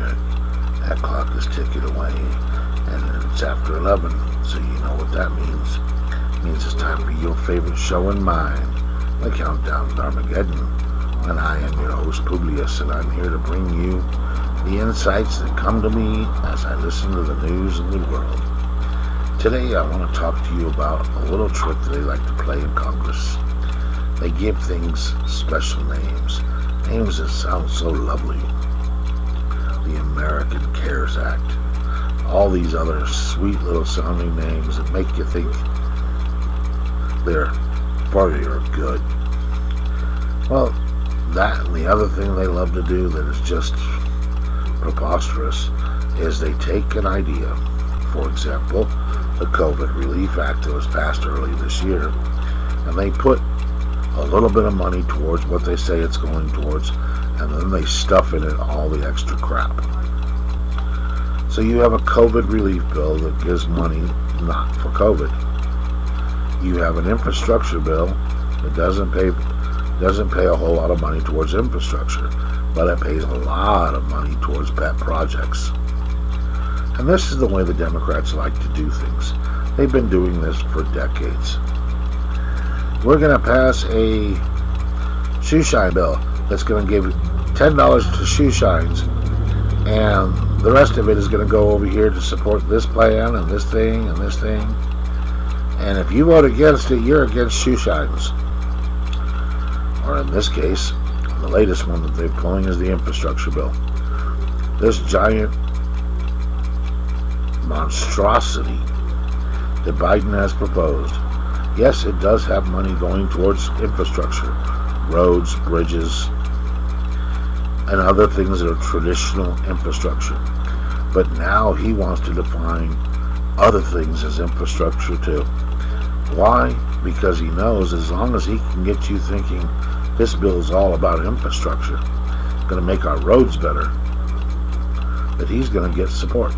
Alright, that clock is ticking away, and it's after 11, so you know what that means. It means it's time for your favorite show and mine, the Countdown to Armageddon. And I am your host, Publius, and I'm here to bring you the insights that come to me as I listen to the news in the world. Today I want to talk to you about a little trick that they like to play in Congress. They give things special names that sound so lovely. The American Cares Act, all these other sweet little sounding names that make you think they're for your good. Well, that and the other thing they love to do that is just preposterous is they take an idea. For example, the COVID Relief Act that was passed early this year, and they put a little bit of money towards what they say it's going towards, and then they stuff in it all the extra crap. So you have a COVID relief bill that gives money not for COVID. You have an infrastructure bill that doesn't pay a whole lot of money towards infrastructure, but it pays a lot of money towards pet projects. And this is the way the Democrats like to do things. They've been doing this for decades. We're going to pass a shoe shine bill that's going to give $10 to shoe shines, and the rest of it is going to go over here to support this plan and this thing and this thing. And if you vote against it, you're against shoe shines. Or in this case, the latest one that they're pulling is the infrastructure bill. This giant monstrosity that Biden has proposed. Yes, it does have money going towards infrastructure, roads, bridges, and other things that are traditional infrastructure. But now he wants to define other things as infrastructure too. Why? Because he knows as long as he can get you thinking this bill is all about infrastructure, going to make our roads better, that he's going to get support.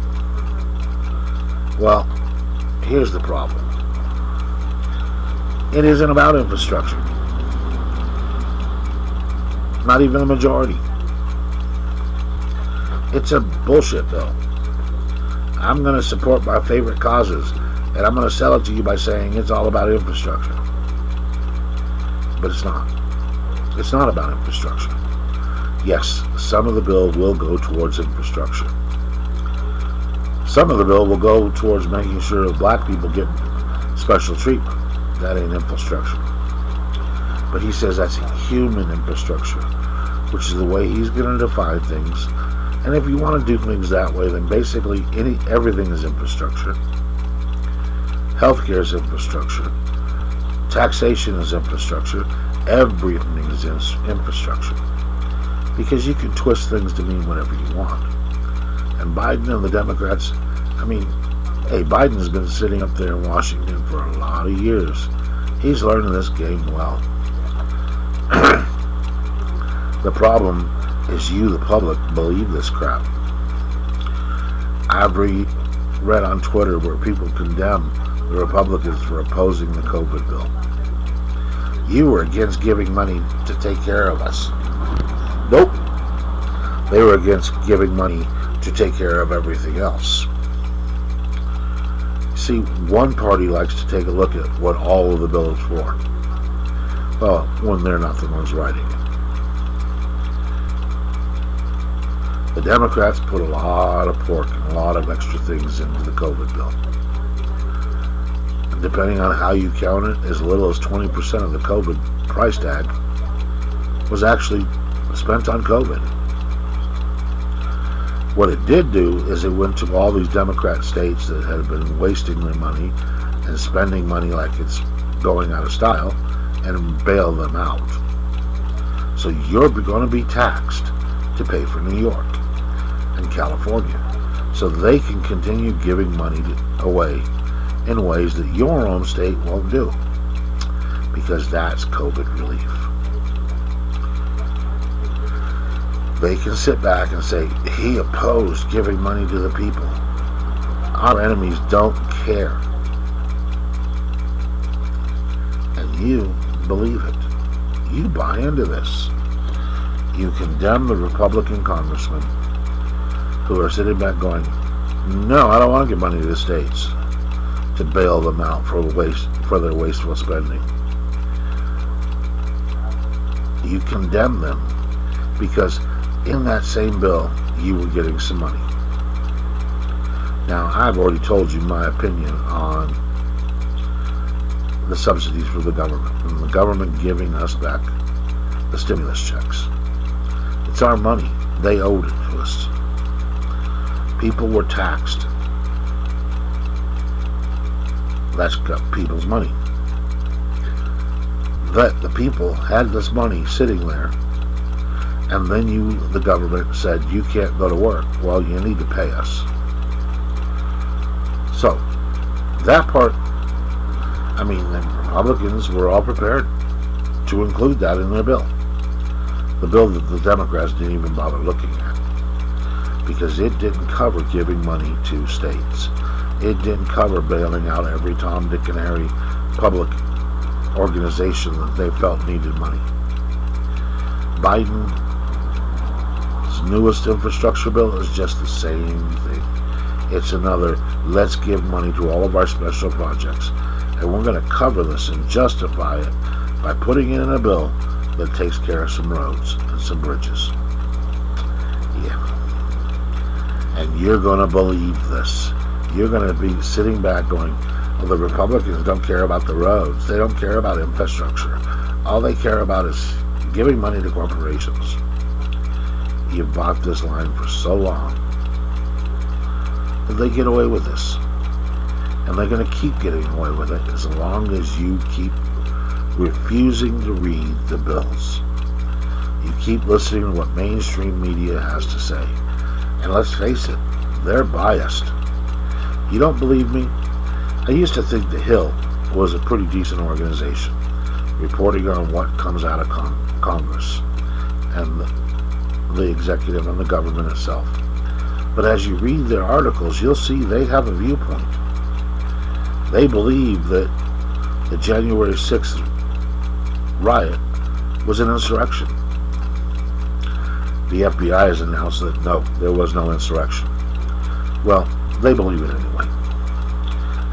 Well, here's the problem. It isn't about infrastructure. Not even a majority. It's a bullshit bill. I'm going to support my favorite causes, and I'm going to sell it to you by saying it's all about infrastructure. But it's not. It's not about infrastructure. Yes, some of the bill will go towards infrastructure. Some of the bill will go towards making sure black people get special treatment. That ain't infrastructure. But he says that's human infrastructure, which is the way he's going to define things. And if you want to do things that way, then basically everything is infrastructure. Healthcare is infrastructure. Taxation is infrastructure. Everything is infrastructure. Because you can twist things to mean whatever you want. And Biden and the Democrats, Biden has been sitting up there in Washington for a lot of years. He's learning this game well. The problem is you, the public, believe this crap. I've read on Twitter where people condemn the Republicans for opposing the COVID bill. You were against giving money to take care of us. Nope. They were against giving money to take care of everything else. See, one party likes to take a look at what all of the bill is for. Well, when they're not the ones writing it. The Democrats put a lot of pork and a lot of extra things into the COVID bill. And depending on how you count it, as little as 20% of the COVID price tag was actually spent on COVID. What it did do is it went to all these Democrat states that had been wasting their money and spending money like it's going out of style and bail them out. So you're going to be taxed to pay for New York and California so they can continue giving money away in ways that your own state won't do, because that's COVID relief. They can sit back and say, he opposed giving money to the people. Our enemies don't care. And you believe it. You buy into this. You condemn the Republican congressman who are sitting back going, no, I don't want to give money to the states to bail them out for their wasteful spending. You condemn them because in that same bill you were getting some money. Now, I've already told you my opinion on the subsidies for the government and the government giving us back the stimulus checks. It's our money. They owed it to us. People were taxed. That's people's money. The people had this money sitting there, and then the government said, you can't go to work. Well, you need to pay us. So, that part, I mean, the Republicans were all prepared to include that in their bill. The bill that the Democrats didn't even bother looking at, because it didn't cover giving money to states. It didn't cover bailing out every Tom, Dick, and Harry public organization that they felt needed money. Biden's newest infrastructure bill is just the same thing. It's another, let's give money to all of our special projects, and we're going to cover this and justify it by putting it in a bill that takes care of some roads and some bridges. Yeah. And you're going to believe this. You're going to be sitting back going, well, the Republicans don't care about the roads. They don't care about infrastructure. All they care about is giving money to corporations. You've bought this line for so long that they get away with this. And they're going to keep getting away with it as long as you keep refusing to read the bills. You keep listening to what mainstream media has to say. And let's face it, they're biased. You don't believe me? I used to think The Hill was a pretty decent organization, reporting on what comes out of Congress and the executive and the government itself. But as you read their articles, you'll see they have a viewpoint. They believe that the January 6th riot was an insurrection. The FBI has announced that no, there was no insurrection. Well, they believe it anyway.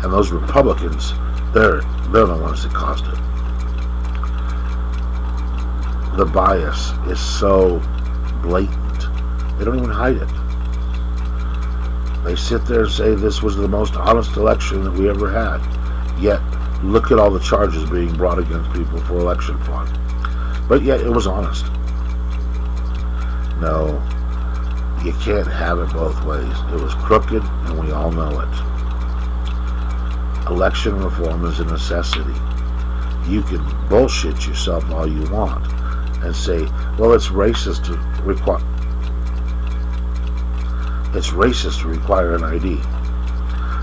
And those Republicans, they're the ones that caused it. The bias is so blatant, they don't even hide it. They sit there and say this was the most honest election that we ever had. Yet, look at all the charges being brought against people for election fraud. But yet, it was honest. No, you can't have it both ways. It was crooked, and we all know it. Election reform is a necessity. You can bullshit yourself all you want and say, well, it's racist to require an ID.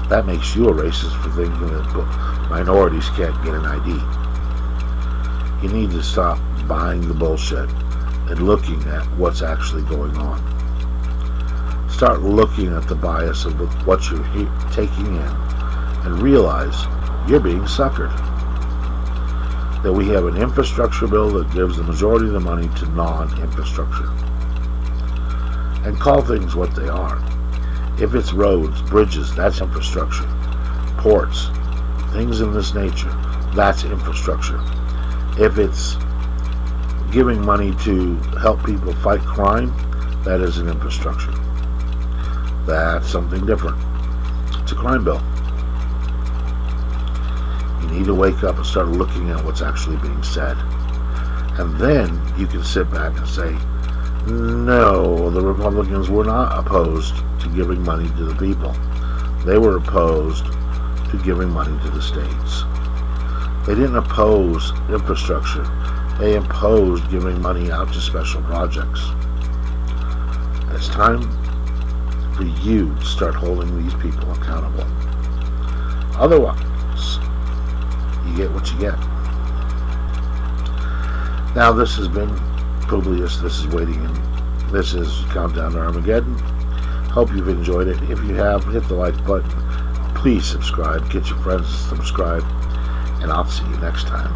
That makes you a racist for thinking that minorities can't get an ID. You need to stop buying the bullshit and looking at what's actually going on. Start looking at the bias of what you're taking in and realize you're being suckered. That we have an infrastructure bill that gives the majority of the money to non-infrastructure. And call things what they are. If it's roads, bridges, that's infrastructure. Ports, things of this nature, that's infrastructure. If it's giving money to help people fight crime, that is an infrastructure. That's something different. It's a crime bill. You need to wake up and start looking at what's actually being said. And then you can sit back and say, no, the Republicans were not opposed to giving money to the people. They were opposed to giving money to the states. They didn't oppose infrastructure. They opposed giving money out to special projects. It's time for you to start holding these people accountable. Otherwise, you get what you get. Now, this has been Publius. This is Waiting, and this is Countdown to Armageddon. Hope you've enjoyed it. If you have, hit the like button. Please subscribe. Get your friends to subscribe. And I'll see you next time.